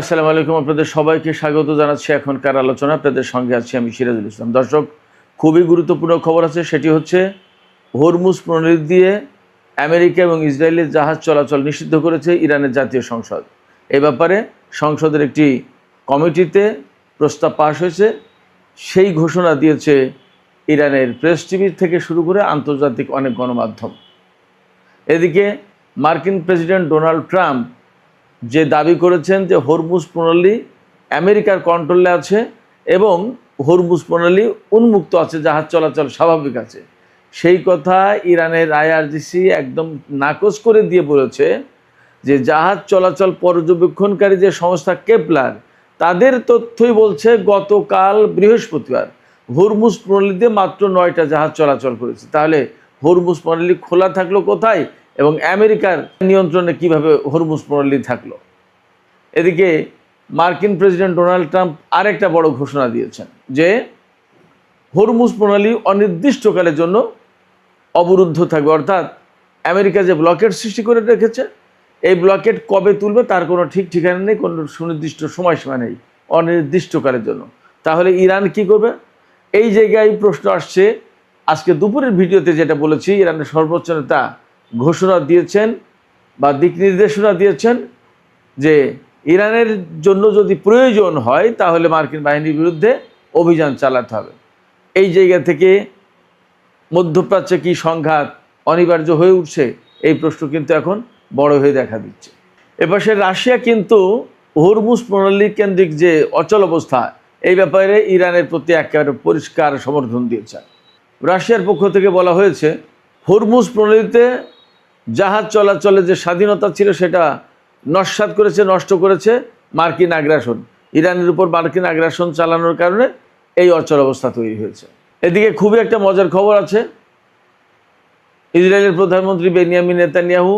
আসসালামু আলাইকুম, আপনাদের সবাইকে স্বাগত জানাচ্ছি এখনকার আলোচনা। আপনাদের সঙ্গে আছি আমি সিরাজুল ইসলাম। দর্শক, খুবই গুরুত্বপূর্ণ খবর আছে, সেটি হচ্ছে হরমুজ প্রণালী দিয়ে আমেরিকা এবং ইসরায়েলের জাহাজ চলাচল নিষিদ্ধ করেছে ইরানের জাতীয় সংসদ। এ ব্যাপারে সংসদের একটি কমিটিতে প্রস্তাব পাশ হয়েছে। সেই ঘোষণা দিয়েছে ইরানের প্রেস টিভি থেকে শুরু করে আন্তর্জাতিক অনেক গণমাধ্যম। এদিকে মার্কিন প্রেসিডেন্ট ডোনাল্ড ট্রাম্প যে দাবি করেছেন যে হরমুজ প্রণালী আমেরিকার কন্ট্রোলে আছে এবং হরমুজ প্রণালী উন্মুক্ত আছে, জাহাজ চলাচল স্বাভাবিক আছে, সেই কথা ইরানের আইআরজিসি একদম নাকচ করে দিয়ে বলেছে যে জাহাজ চলাচল পর্যবেক্ষণকারী যে সংস্থা কেপলার, তাদের তথ্যই বলছে গতকাল বৃহস্পতিবার হরমুজ প্রণালীতে মাত্র 9টা জাহাজ চলাচল করেছে। তাহলে হরমুজ প্রণালী খোলা থাকলো কোথায় এবং আমেরিকার নিয়ন্ত্রণে কিভাবে হরমুজ প্রণালী থাকলো? এদিকে মার্কিন প্রেসিডেন্ট ডোনাল্ড ট্রাম্প আরেকটা বড় ঘোষণা দিয়েছেন যে হরমুজ প্রণালী অনির্দিষ্টকালের জন্য অবরুদ্ধ থাকবে। অর্থাৎ আমেরিকা যে ব্লকেট সৃষ্টি করে রেখেছে, এই ব্লকেট কবে তুলবে তার কোনো ঠিক ঠিকানা নেই, কোনো সুনির্দিষ্ট সময়সীমা নেই, অনির্দিষ্টকালের জন্য। তাহলে ইরান কি করবে? এই জায়গায় প্রশ্ন আসছে। আজকে দুপুরের ভিডিওতে যেটা বলেছি, ইরানের সর্বোচ্চ নেতা ঘোষণা দিয়েছেন বা দিক নির্দেশনা দিয়েছেন যে ইরানের জন্য যদি প্রয়োজন হয় তাহলে মার্কিন বাহিনীর বিরুদ্ধে অভিযান চালাতে হবে। এই জায়গা থেকে মধ্যপ্রাচ্যে কি সংঘাত অনিবার্য হয়ে উঠছে, এই প্রশ্ন কিন্তু এখন বড় হয়ে দেখা দিচ্ছে। এপাশে রাশিয়া কিন্তু হরমুজ প্রণালী কেন্দ্রিক যে অচল অবস্থা, এই ব্যাপারে ইরানের প্রতি একেবারে পরিষ্কার সমর্থন দিয়েছে। রাশিয়ার পক্ষ থেকে বলা হয়েছে হরমুজ প্রণালীতে জাহাজ চলাচলে যে স্বাধীনতা ছিল সেটা নস্যাৎ করেছে, নষ্ট করেছে মার্কিন আগ্রাসন। ইরানের উপর মার্কিন আগ্রাসন চালানোর কারণে এই অচল অবস্থা তৈরি হয়েছে। এদিকে খুবই একটা মজার খবর আছে। ইসরায়েলের প্রধানমন্ত্রী বেনিয়ামিন নেতানিয়াহু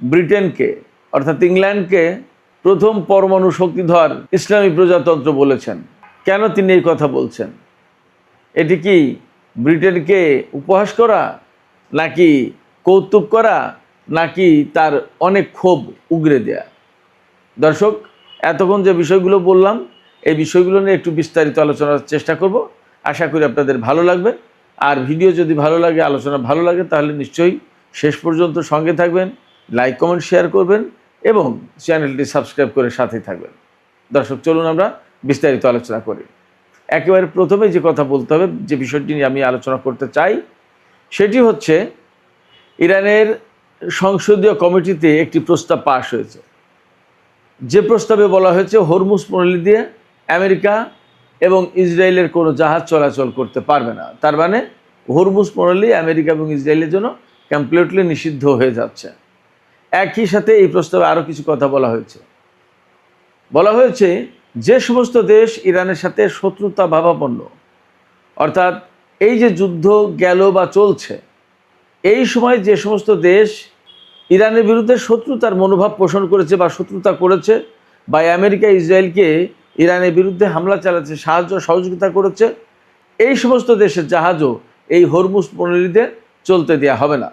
ব্রিটেনকে অর্থাৎ ইংল্যান্ডকে প্রথম পরমাণু শক্তিধর ইসলামী প্রজাতন্ত্র বলেছেন। কেন তিনি এই কথা বলছেন? এটি কি ব্রিটেনকে উপহাস করা, নাকি কৌতুক করা, নাকি তার অনেক ক্ষোভ উগরে দেয়া? দর্শক, এতক্ষণ যে বিষয়গুলো বললাম, এই বিষয়গুলো নিয়ে একটু বিস্তারিত আলোচনার চেষ্টা করব। আশা করি আপনাদের ভালো লাগবে। আর ভিডিও যদি ভালো লাগে, আলোচনা ভালো লাগে, তাহলে নিশ্চয়ই শেষ পর্যন্ত সঙ্গে থাকবেন, লাইক কমেন্ট শেয়ার করবেন এবং চ্যানেলটি সাবস্ক্রাইব করে সাথেই থাকবেন। দর্শক, চলুন আমরা বিস্তারিত আলোচনা করি। একেবারে প্রথমে যে কথা বলতে হবে, যে বিষয়টি নিয়ে আমি আলোচনা করতে চাই, সেটি হচ্ছে ইরানের সংসদীয় কমিটিতে একটি প্রস্তাব পাশ হয়েছে। যে প্রস্তাবে বলা হয়েছে হরমুজ প্রণালী দিয়ে আমেরিকা এবং ইসরায়েলের কোনো জাহাজ চলাচল করতে পারবে না। তার মানে হরমুজ প্রণালী আমেরিকা এবং ইসরায়েলের জন্য কমপ্লিটলি নিষিদ্ধ হয়ে যাচ্ছে। একই সাথে এই প্রস্তাবে আরও কিছু কথা বলা হয়েছে যে সমস্ত দেশ ইরানের সাথে শত্রুতা ভাবাপন্ন, অর্থাৎ এই যে যুদ্ধ গেল বা চলছে, এই সময় যে সমস্ত দেশ ইরানের বিরুদ্ধে শত্রুতার মনোভাব পোষণ করেছে বা শত্রুতা করেছে, বা আমেরিকা ইসরায়েলকে ইরানের বিরুদ্ধে হামলা চালাচ্ছে, সাহায্য সহযোগিতা করেছে, এই সমস্ত দেশের জাহাজও এই হরমুজ প্রণালীতে চলতে দেওয়া হবে না।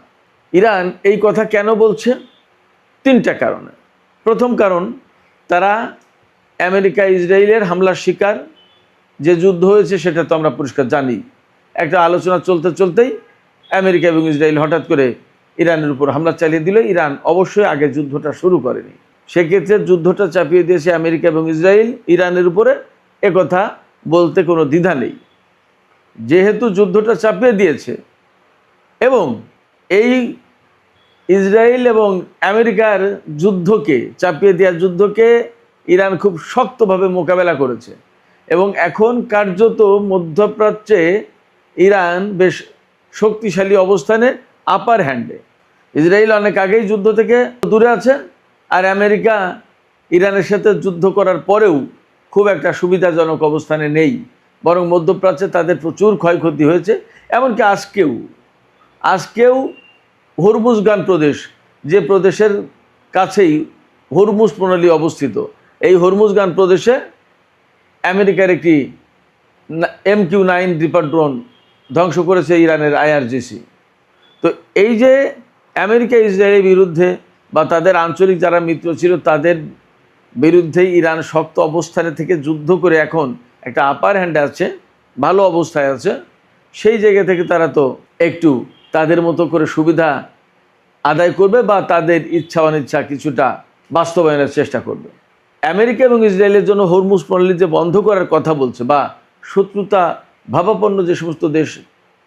ইরান এই কথা কেন বলছে? 3টা কারণে। প্রথম কারণ, তারা আমেরিকা ইসরায়েলের হামলার শিকার। যে যুদ্ধ হয়েছে সেটা তো আমরা পরিষ্কার জানি। একটা আলোচনা চলতেই আমেরিকা এবং ইসরায়েল হঠাৎ করে ইরানের উপর হামলা চালিয়ে দিল। ইরান অবশ্যই আগে যুদ্ধটা শুরু করেনি, সেক্ষেত্রে যুদ্ধটা চাপিয়ে দিয়েছে আমেরিকা এবং ইসরায়েল ইরানের উপরে, একথা বলতে কোনো দ্বিধা নেই। যেহেতু যুদ্ধটা চাপিয়ে দিয়েছে এবং এই ইসরায়েল এবং আমেরিকার যুদ্ধকে, চাপিয়ে দেওয়ার যুদ্ধকে ইরান খুব শক্তভাবে মোকাবেলা করেছে এবং এখন কার্যত মধ্যপ্রাচ্যে ইরান বেশ শক্তিশালী অবস্থানে, আপার হ্যান্ডে। ইসরায়েল অনেক আগেই যুদ্ধ থেকে দূরে আছে, আর আমেরিকা ইরানের সাথে যুদ্ধ করার পরেও খুব একটা সুবিধাজনক অবস্থানে নেই, বরং মধ্যপ্রাচ্যে তাদের প্রচুর ক্ষয়ক্ষতি হয়েছে। এমনকি আজকেও হরমুজগান প্রদেশ, যে প্রদেশের কাছেই হরমুজ প্রণালী অবস্থিত, এই হরমুজগান প্রদেশে আমেরিকার একটি MQ-9 রিপার ড্রোন ধ্বংস করেছে ইরানের আইআরজিসি। তো এই যে আমেরিকা ইসরায়েলের বিরুদ্ধে বা তাদের আঞ্চলিক যারা মিত্র ছিল তাদের বিরুদ্ধে ইরান শক্ত অবস্থানে থেকে যুদ্ধ করে এখন একটা আপার হ্যান্ডে আছে, ভালো অবস্থায় আছে, সেই জায়গা থেকে তারা তো একটু তাদের মতো করে সুবিধা আদায় করবে বা তাদের ইচ্ছা অনিচ্ছা কিছুটা বাস্তবায়নের চেষ্টা করবে। আমেরিকা এবং ইসরায়েলের জন্য হরমুজ প্রণালী যে বন্ধ করার কথা বলছে বা শত্রুতা ভাবাপন্ন যে সমস্ত দেশ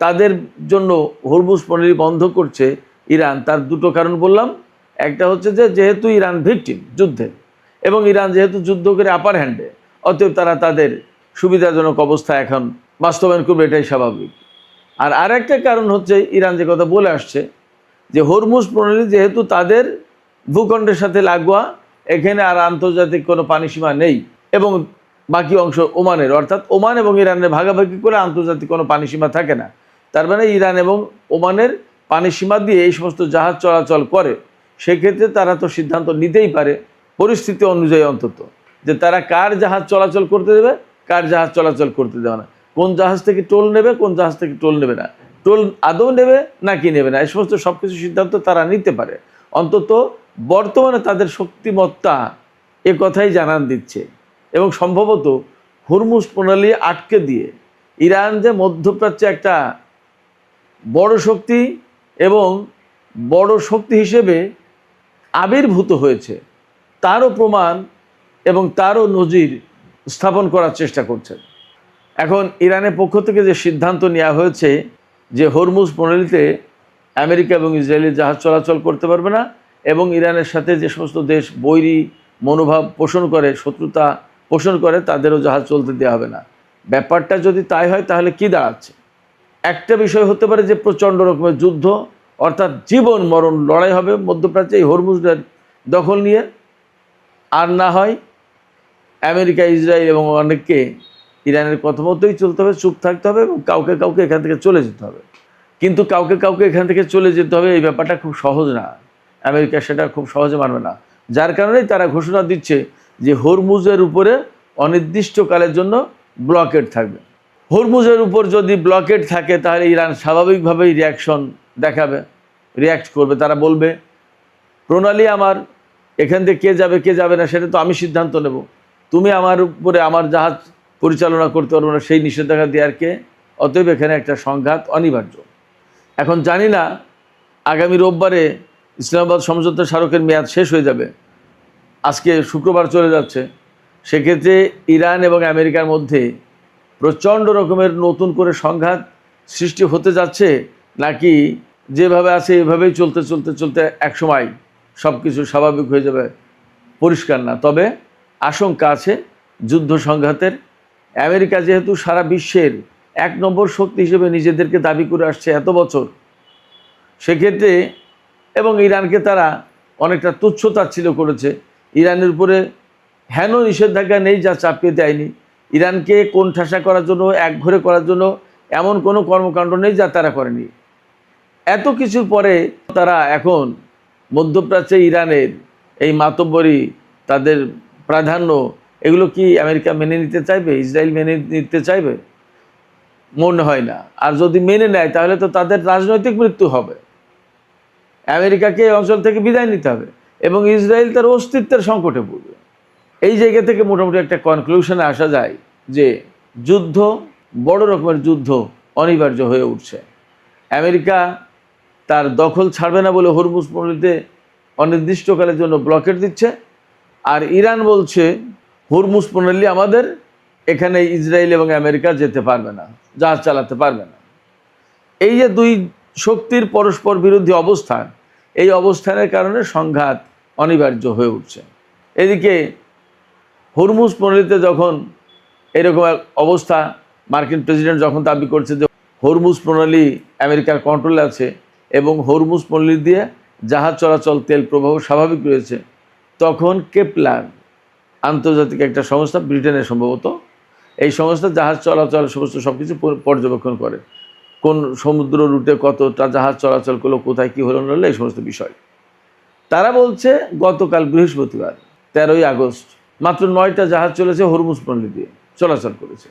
তাদের জন্য হরমুজ প্রণালী বন্ধ করছে ইরান, তার দুটো কারণ বললাম। একটা হচ্ছে যে যেহেতু ইরান ভিকটিম যুদ্ধে এবং ইরান যেহেতু যুদ্ধ করে আপার হ্যান্ডে, অতএব তারা তাদের সুবিধাজনক অবস্থা এখন বাস্তবায়ন করবে, এটাই স্বাভাবিক। আর আরেকটা কারণ হচ্ছে ইরান যে কথা বলে আসছে যে হরমুজ প্রণালী যেহেতু তাদের ভূখণ্ডের সাথে লাগোয়া, এখানে আর আন্তর্জাতিক কোনো পানিসীমা নেই এবং বাকি অংশ ওমানের, অর্থাৎ ওমান এবং ইরানের ভাগাভাগি করে আন্তর্জাতিক কোনো পানিসীমা থাকে না। তার মানে ইরান এবং ওমানের পানিসীমা দিয়ে এই সমস্ত জাহাজ চলাচল করে। সেক্ষেত্রে তারা তো সিদ্ধান্ত নিতেই পারে পরিস্থিতি অনুযায়ী অন্তত, যে তারা কার জাহাজ চলাচল করতে দেবে, কার জাহাজ চলাচল করতে দেবে না, কোন জাহাজ থেকে টোল নেবে, কোন জাহাজ থেকে টোল নেবে না, টোল আদৌ নেবে নাকি নেবে না, এই সমস্ত সব কিছু সিদ্ধান্ত তারা নিতে পারে। অন্তত বর্তমানে তাদের শক্তিমত্তা এ কথাই জানান দিচ্ছে। এবং সম্ভবত হরমুজ প্রণালী আটকে দিয়ে ইরান যে মধ্যপ্রাচ্যে একটা বড় শক্তি এবং বড় শক্তি হিসেবে আবির্ভূত হয়েছে তারও প্রমাণ এবং তারও নজির স্থাপন করার চেষ্টা করছে। এখন ইরানের পক্ষ থেকে যে সিদ্ধান্ত নেওয়া হয়েছে যে হরমুজ প্রণালীতে আমেরিকা এবং ইসরায়েলের জাহাজ চলাচল করতে পারবে না এবং ইরানের সাথে যে সমস্ত দেশ বৈরী মনোভাব পোষণ করে, শত্রুতা পোষণ করে, তাদেরও জাহাজ চলতে দেওয়া হবে না। ব্যাপারটা যদি তাই হয় তাহলে কি দাঁড়াচ্ছে? একটা বিষয় হতে পারে যে প্রচণ্ড রকমের যুদ্ধ, অর্থাৎ জীবন মরণ লড়াই হবে মধ্যপ্রাচ্যে এই হরমুজের দখল নিয়ে। আর না হয় আমেরিকা, ইসরায়েল এবং অনেককে ইরানের কথা মতোই চলতে হবে, চুপ থাকতে হবে এবং কাউকে কাউকে এখান থেকে চলে যেতে হবে। কিন্তু কাউকে কাউকে এখান থেকে চলে যেতে হবে এই ব্যাপারটা খুব সহজ না, আমেরিকা সেটা খুব সহজে মানবে না। যার কারণেই তারা ঘোষণা দিচ্ছে যে হরমুজের উপরে অনির্দিষ্টকালের জন্য ব্লকেড থাকবে। হরমুজের উপর যদি ব্লকেড থাকে তাহলে ইরান স্বাভাবিকভাবেই রিয়াকশন দেখাবে, রিয়াক্ট করবে। তারা বলবে প্রণালী আমার, এখান থেকে কে যাবে কে যাবে না সেটা তো আমি সিদ্ধান্ত নেব, তুমি আমার উপরে আমার জাহাজ পরিচালনা করতে পারবো না, সেই নিষেধাজ্ঞা দেওয়ার কে? অতএব এখানে একটা সংঘাত অনিবার্য। এখন জানি না আগামী রোববারে ইসলামাবাদ সমঝোতা স্মারকের মেয়াদ শেষ হয়ে যাবে, আজকে শুক্রবার চলে যাচ্ছে। সেক্ষেত্রে ইরান এবং আমেরিকার মধ্যে প্রচণ্ড রকমের নতুন করে সংঘাত সৃষ্টি হতে যাচ্ছে, নাকি যেভাবে আছে এভাবেই চলতে চলতে চলতে একসময় সব কিছু স্বাভাবিক হয়ে যাবে পরিষ্কার না। তবে আশঙ্কা আছে যুদ্ধ সংঘাতের। আমেরিকা যেহেতু সারা বিশ্বের এক নম্বর শক্তি হিসেবে নিজেদেরকে দাবি করে আসছে এত বছর, সেক্ষেত্রে এবং ইরানকে তারা অনেকটা তুচ্ছতাচ্ছিল্য করেছে, ইরানের উপরে হেন নিষেধাজ্ঞা নেই যা চাপিয়ে দেয়নি, ইরানকে কোণঠাসা করার জন্য, একঘরে করার জন্য এমন কোনো কর্মকাণ্ড নেই যা তারা করেনি। এত কিছুর পরে তারা এখন মধ্যপ্রাচ্যে ইরানের এই মাতব্বরি, তাদের প্রাধান্য, এগুলো কি আমেরিকা মেনে নিতে চাইবে, ইসরায়েল মেনে নিতে চাইবে? মনে হয় না। আর যদি মেনে নেয় তাহলে তো তাদের রাজনৈতিক মৃত্যু হবে, আমেরিকাকে এই অঞ্চল থেকে বিদায় নিতে হবে এবং ইসরায়েল তার অস্তিত্বের সংকটে পড়বে। এই জায়গা থেকে মোটামুটি একটা কনক্লুশনে আসা যায় যে যুদ্ধ, বড় রকমের যুদ্ধ অনিবার্য হয়ে উঠছে। আমেরিকা তার দখল ছাড়বে না বলে হরমুজ প্রণালীতে অনির্দিষ্টকালের জন্য ব্লকেট দিচ্ছে, আর ইরান বলছে হরমুজ প্রণালী আমাদের, এখানে ইসরায়েল এবং আমেরিকা যেতে পারবে না, জাহাজ চালাতে পারবে না। এই যে দুই শক্তির পরস্পর বিরোধী অবস্থান, এই অবস্থানের কারণে সংঘাত অনিবার্য হয়ে উঠছে। এদিকে হরমুজ প্রণালীতে যখন এরকম এক অবস্থা, মার্কিন প্রেসিডেন্ট যখন দাবি করছে যে হরমুজ প্রণালী আমেরিকার কন্ট্রোলে আছে এবং হরমুজ প্রণালী দিয়ে জাহাজ চলাচল, তেল প্রবাহ স্বাভাবিক রয়েছে, তখন কেপলার আন্তর্জাতিক একটা সংস্থা, ব্রিটেনের সম্ভবত, এই সংস্থা জাহাজ চলাচল সমস্ত সব কিছু পর্যবেক্ষণ করে, কোন সমুদ্র রুটে কতটা জাহাজ চলাচল করলো, কোথায় কী হলো না হলো, এই সমস্ত বিষয়। তারা বলছে গতকাল বৃহস্পতিবার 13ই আগস্ট মাত্র 9টা জাহাজ চলেছে হরমুজ প্রণালী দিয়ে চলাচল করেছে,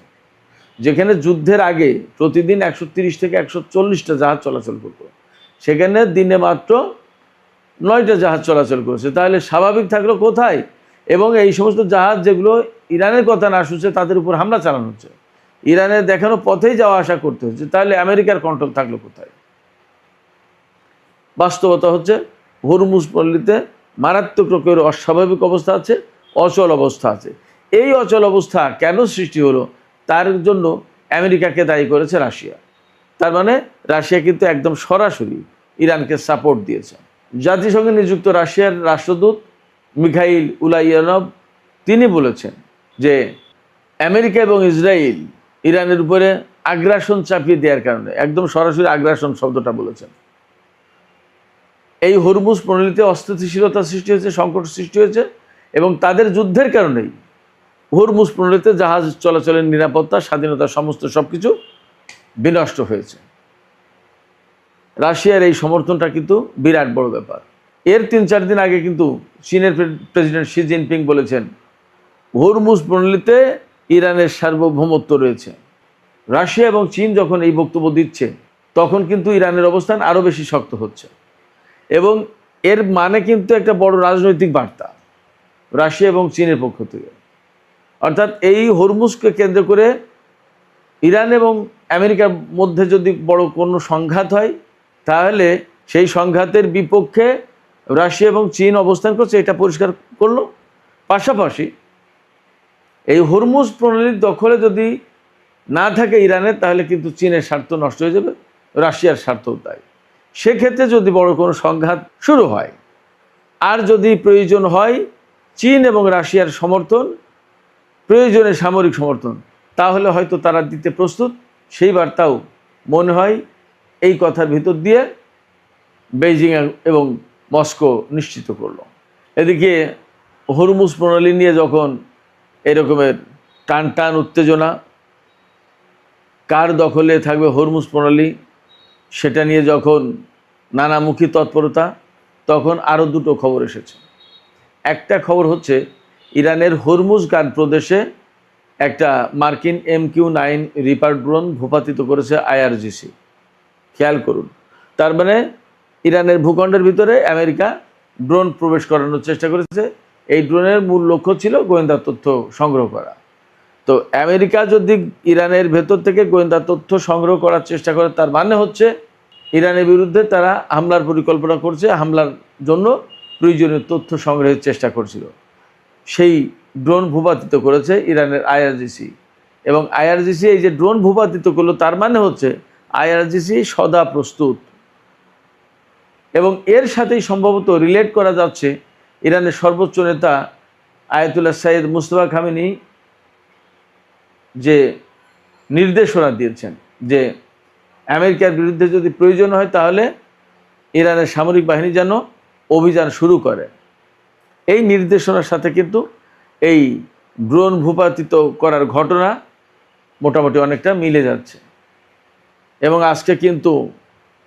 যেখানে যুদ্ধের আগে প্রতিদিন 130 থেকে 140টা জাহাজ চলাচল করতো, সেখানে দিনে মাত্র 9টা জাহাজ চলাচল করেছে। তাহলে স্বাভাবিক থাকলো কোথায়? এবং এই সমস্ত জাহাজ যেগুলো ইরানের কথা না শুনছে তাদের উপর হামলা চালানো হচ্ছে, ইরানের দেখানো পথেই যাওয়া আসা করতে হচ্ছে, তাহলে আমেরিকার কন্ট্রোল থাকলো কোথায়? বাস্তবতা হচ্ছে হরমুজ পল্লীতে মারাত্মক রকমের অস্বাভাবিক অবস্থা আছে, অচল অবস্থা আছে। এই অচল অবস্থা কেন সৃষ্টি হলো তার জন্য আমেরিকাকে দায়ী করেছে রাশিয়া। তার মানে রাশিয়া কিন্তু একদম সরাসরি ইরানকে সাপোর্ট দিয়েছে। জাতিসংঘে নিযুক্ত রাশিয়ার রাষ্ট্রদূত মিখাইল উলাইয়ানভ তিনি বলেছেন যে আমেরিকা এবং ইসরায়েল ইরানের উপরে আগ্রাসন চাপিয়ে দেওয়ার কারণে, একদম সরাসরি আগ্রাসন শব্দটা বলেছেন, এই হরমুজ প্রণালীতে অস্থিতিশীলতা সৃষ্টি হয়েছে, সংকট সৃষ্টি হয়েছে এবং তাদের যুদ্ধের কারণেই হরমুজ প্রণালীতে জাহাজ চলাচলের নিরাপত্তা, স্বাধীনতা, সমস্ত সবকিছু বিনষ্ট হয়েছে। রাশিয়ার এই সমর্থনটা কিন্তু বিরাট বড় ব্যাপার। এর ৩-৪ দিন আগে কিন্তু চীনের প্রেসিডেন্ট শি জিনপিং বলেছেন হরমুজ প্রণালীতে ইরানের সার্বভৌমত্ব রয়েছে। রাশিয়া এবং চীন যখন এই বক্তব্য দিচ্ছে তখন কিন্তু ইরানের অবস্থান আরও বেশি শক্ত হচ্ছে এবং এর মানে কিন্তু একটা বড় রাজনৈতিক বার্তা রাশিয়া এবং চীনের পক্ষ থেকে। অর্থাৎ এই হরমুজকে কেন্দ্র করে ইরান এবং আমেরিকার মধ্যে যদি বড় কোনো সংঘাত হয় তাহলে সেই সংঘাতের বিপক্ষে রাশিয়া এবং চীন অবস্থান করছে, এটা পরিষ্কার করলো। পাশাপাশি এই হরমুজ প্রণালীর দখলে যদি না থাকে ইরানের, তাহলে কিন্তু চীনের স্বার্থ নষ্ট হয়ে যাবে, রাশিয়ার স্বার্থও তাই। সেক্ষেত্রে যদি বড় কোনো সংঘাত শুরু হয় আর যদি প্রয়োজন হয় চীন এবং রাশিয়ার সমর্থন, প্রয়োজনে সামরিক সমর্থন, তাহলে হয়তো তারা দিতে প্রস্তুত। সেই বার্তাও মনে হয় এই কথার ভিতর দিয়ে বেইজিং এবং মস্কো নিশ্চিত করলো। এদিকে হরমুজ প্রণালী নিয়ে যখন এরকমের টান টান উত্তেজনা, কার দখলে থাকবে হরমুজ প্রণালী সেটা নিয়ে যখন নানামুখী তৎপরতা, তখন আরও দুটো খবর এসেছে। একটা খবর হচ্ছে ইরানের হরমুজগান প্রদেশে একটা মার্কিন MQ-9 রিপার ড্রোন ভূপাতিত করেছে IRGC। খেয়াল করুন, তার মানে ইরানের ভূখণ্ডের ভিতরে আমেরিকা ড্রোন প্রবেশ করানোর চেষ্টা করেছে। এই ড্রোনের মূল লক্ষ্য ছিল গোয়েন্দা তথ্য সংগ্রহ করা। তো আমেরিকা যদি ইরানের ভেতর থেকে গোয়েন্দা তথ্য সংগ্রহ করার চেষ্টা করে, তার মানে হচ্ছে ইরানের বিরুদ্ধে তারা হামলার পরিকল্পনা করছে, হামলার জন্য প্রয়োজনীয় তথ্য সংগ্রহের চেষ্টা করছিল। সেই ড্রোন ভূপাতিত করেছে ইরানের IRGC এবং IRGC এই যে ড্রোন ভূপাতিত করলো, তার মানে হচ্ছে IRGC সদা প্রস্তুত। এবং এর সাথেই সম্ভবত রিলেট করা যাচ্ছে ইরানের সর্বোচ্চ নেতা আয়াতুল্লাহ সাইয়েদ মুস্তফা খামেনি যে নির্দেশনা দিয়েছেন যে আমেরিকার বিরুদ্ধে যদি প্রয়োজন হয় তাহলে ইরানের সামরিক বাহিনী যেন অভিযান শুরু করে। এই নির্দেশনার সাথে কিন্তু এই ড্রোন ভূপাতিত করার ঘটনা মোটামুটি অনেকটা মিলে যাচ্ছে। এবং আজকে কিন্তু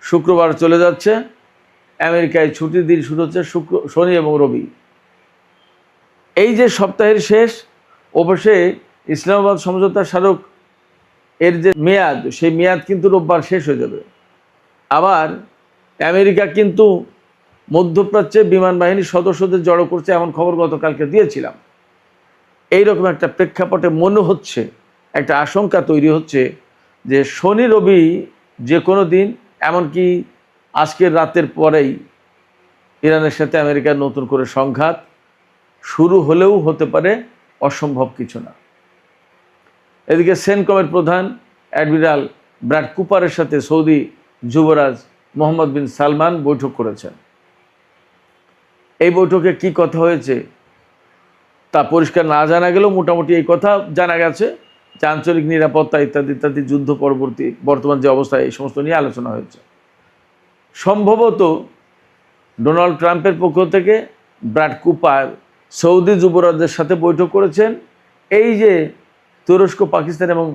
শুক্রবার চলে যাচ্ছে, আমেরিকায় ছুটির দিন শুরু হচ্ছে শনি এবং রবি। এই যে সপ্তাহের শেষ, অবশ্যই ইসলামাবাদ সমঝোতা স্মারক এর যে মেয়াদ, সেই মেয়াদ কিন্তু রোববার শেষ হয়ে যাবে। আবার আমেরিকা কিন্তু মধ্যপ্রাচ্যে বিমান বাহিনীর সদস্যদের জড়ো করছে, এমন খবর গতকালকে দিয়েছিলাম। এইরকম একটা প্রেক্ষাপটে মনে হচ্ছে, একটা আশঙ্কা তৈরি হচ্ছে যে শনি রবি যে কোনো দিন, এমনকি আজকের রাতের পরেই ইরানের সাথে আমেরিকার নতুন করে সংঘাত শুরু হলেও হতে পারে, অসম্ভব কিছু না। এদিকে সেনকমের প্রধান অ্যাডমিরাল ব্র্যাড কুপারের সাথে সৌদি যুবরাজ মোহাম্মদ বিন সালমান বৈঠক করেছেন। এই বৈঠকে কি কথা হয়েছে তা পরিষ্কার না জানা গেলেও মোটামুটি এই কথা জানা গেছে যে আঞ্চলিক নিরাপত্তা ইত্যাদি ইত্যাদি, যুদ্ধ পরবর্তী বর্তমান যে অবস্থা, এই সমস্ত নিয়ে আলোচনা হয়েছে। সম্ভবত ডোনাল্ড ট্রাম্পের পক্ষ থেকে ব্র্যাড কুপার সৌদি যুবরাজদের সাথে বৈঠক করেছেন। এই যে তুরস্ক, পাকিস্তান এবং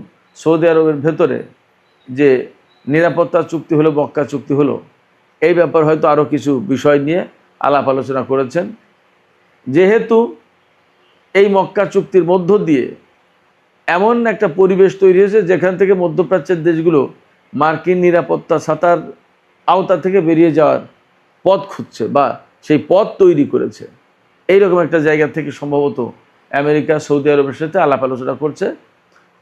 সৌদি আরবের ভেতরে যে নিরাপত্তা চুক্তি হলো, মক্কা চুক্তি হলো, এই ব্যাপার হয়তো আরও কিছু বিষয় নিয়ে আলাপ আলোচনা করেছেন। যেহেতু এই মক্কা চুক্তির মধ্য দিয়ে এমন একটা পরিবেশ তৈরি হয়েছে যেখান থেকে মধ্যপ্রাচ্যের দেশগুলো মার্কিন নিরাপত্তা ছাতার আওতা থেকে বেরিয়ে যাওয়ার পথ খুঁজছে বা সেই পথ তৈরি করেছে। এইরকম একটা জায়গা থেকে সম্ভবত আমেরিকা সৌদি আরবের সাথে আলাপ আলোচনা করছে,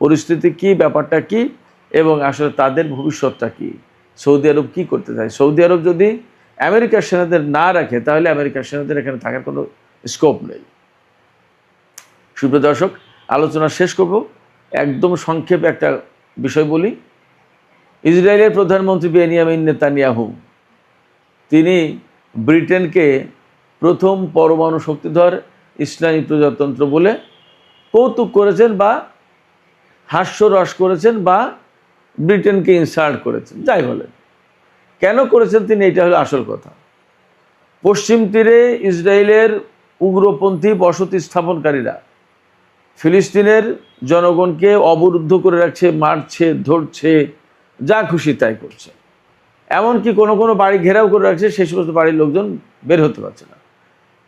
পরিস্থিতি কি, ব্যাপারটা কি, এবং আসলে তাদের ভবিষ্যৎটা কি, সৌদি আরব কি করতে চায়। সৌদি আরব যদি আমেরিকার সেনাদের না রাখে তাহলে আমেরিকার সেনাদের এখানে থাকার কোনো স্কোপ নেই। সুপ্রিয় দর্শক, আলোচনা শেষ করব, একদম সংক্ষেপে একটা বিষয় বলি। ইসরায়েলের প্রধানমন্ত্রী বেনিয়ামিন নেতানিয়াহু তিনি ব্রিটেনকে প্রথম পরমাণু শক্তিধর ইসলামী প্রজাতন্ত্র বলে কৌতুক করেছেন বা হাস্যরস করেছেন বা ব্রিটেনকে ইনসাল্ট করেছেন, যাই বলেন। কেন করেছেন তিনি, এটা হলো আসল কথা। পশ্চিম তীরে ইসরায়েলের উগ্রপন্থী বসতি স্থাপনকারীরা ফিলিস্তিনের জনগণকে অবরুদ্ধ করে রাখছে, মারছে, ধরছে, যা খুশি তাই করছে। এমনকি কোনো কোনো বাড়ি ঘেরাও করে রাখছে, সেই সমস্ত বাড়ির লোকজন বের হতে পারছে না।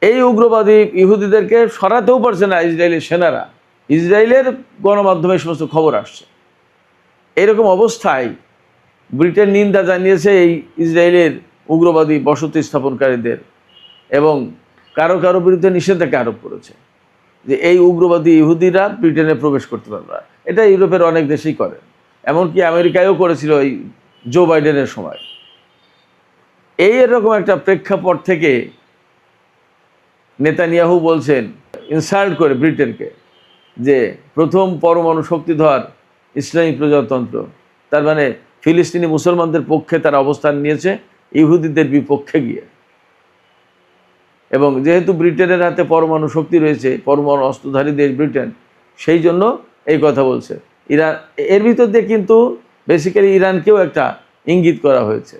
এই উগ্রবাদী ইহুদিদেরকে সরাতেও পারছে না ইসরায়েলের সেনারা। ইসরায়েলের গণমাধ্যমে এই সমস্ত খবর আসছে। এরকম অবস্থায় ব্রিটেন নিন্দা জানিয়েছে এই ইসরায়েলের উগ্রবাদী বসতি স্থাপনকারীদের এবং কারো কারো বিরুদ্ধে নিষেধাজ্ঞা আরোপ করেছে যে এই উগ্রবাদী ইহুদিরা ব্রিটেনে প্রবেশ করতে পারবে না। এটা ইউরোপের অনেক দেশেই করে, এমনকি আমেরিকায়ও করেছিল এই জো বাইডেনের সময়। এই এরকম একটা প্রেক্ষাপট থেকে নেতানিয়াহু বলছেন, ইনসাল্ট করে ব্রিটেনকে, যে প্রথম পরমাণু শক্তিধর ইসলামী প্রজাতন্ত্র, তার মানে ফিলিস্তিনি মুসলমানদের পক্ষে তারা অবস্থান নিয়েছে ইহুদিদের বিপক্ষে গিয়ে। এবং যেহেতু ব্রিটেনের হাতে পরমাণু শক্তি রয়েছে, পরমাণু অস্ত্রধারী দেশ ব্রিটেন, সেই জন্য এই কথা বলছে। ইরান এর ভিতর দিয়ে কিন্তু বেসিক্যালি ইরানকেও একটা ইঙ্গিত করা হয়েছে।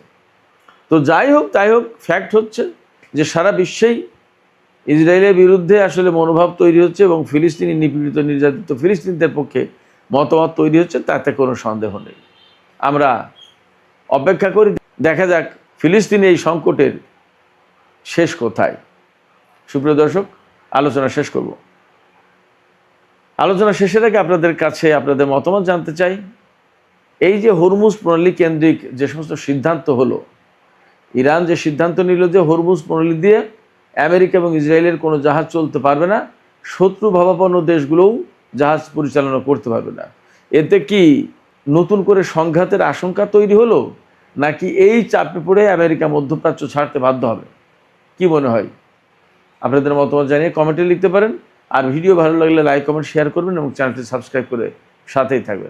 তো যাই হোক তাই হোক, ফ্যাক্ট হচ্ছে যে সারা বিশ্বেই ইসরায়েলের বিরুদ্ধে আসলে মনোভাব তৈরি হচ্ছে এবং ফিলিস্তিনি নিপীড়িত নির্যাতিত ফিলিস্তিনিদের পক্ষে মতামত তৈরি হচ্ছে, তাতে কোনো সন্দেহ নেই। আমরা অপেক্ষা করি, দেখা যাক ফিলিস্তিনি এই সংকটের শেষ কোথায়। সুপ্রিয় দর্শক, আলোচনা শেষ করব। আলোচনা শেষের আগে আপনাদের কাছে আপনাদের মতামত জানতে চাই। এই যে হরমুজ প্রণালী কেন্দ্রিক যে সমস্ত সিদ্ধান্ত হলো, ইরান যে সিদ্ধান্ত নিল যে হরমুজ প্রণালী দিয়ে আমেরিকা এবং ইসরায়েলের কোনো জাহাজ চলতে পারবে না, শত্রু ভাবাপন্ন দেশগুলোও জাহাজ পরিচালনা করতে পারবে না, এতে কি নতুন করে সংঘাতের আশঙ্কা তৈরি হলো, নাকি এই চাপে পড়ে আমেরিকা মধ্যপ্রাচ্য ছাড়তে বাধ্য হবে? কি মনে হয়? আপনাদের মতামত জানিয়ে কমেন্টে লিখতে পারেন। আর ভিডিও ভালো লাগলে লাইক, কমেন্ট, শেয়ার করবেন এবং চ্যানেলটি সাবস্ক্রাইব করে সাথেই থাকবেন।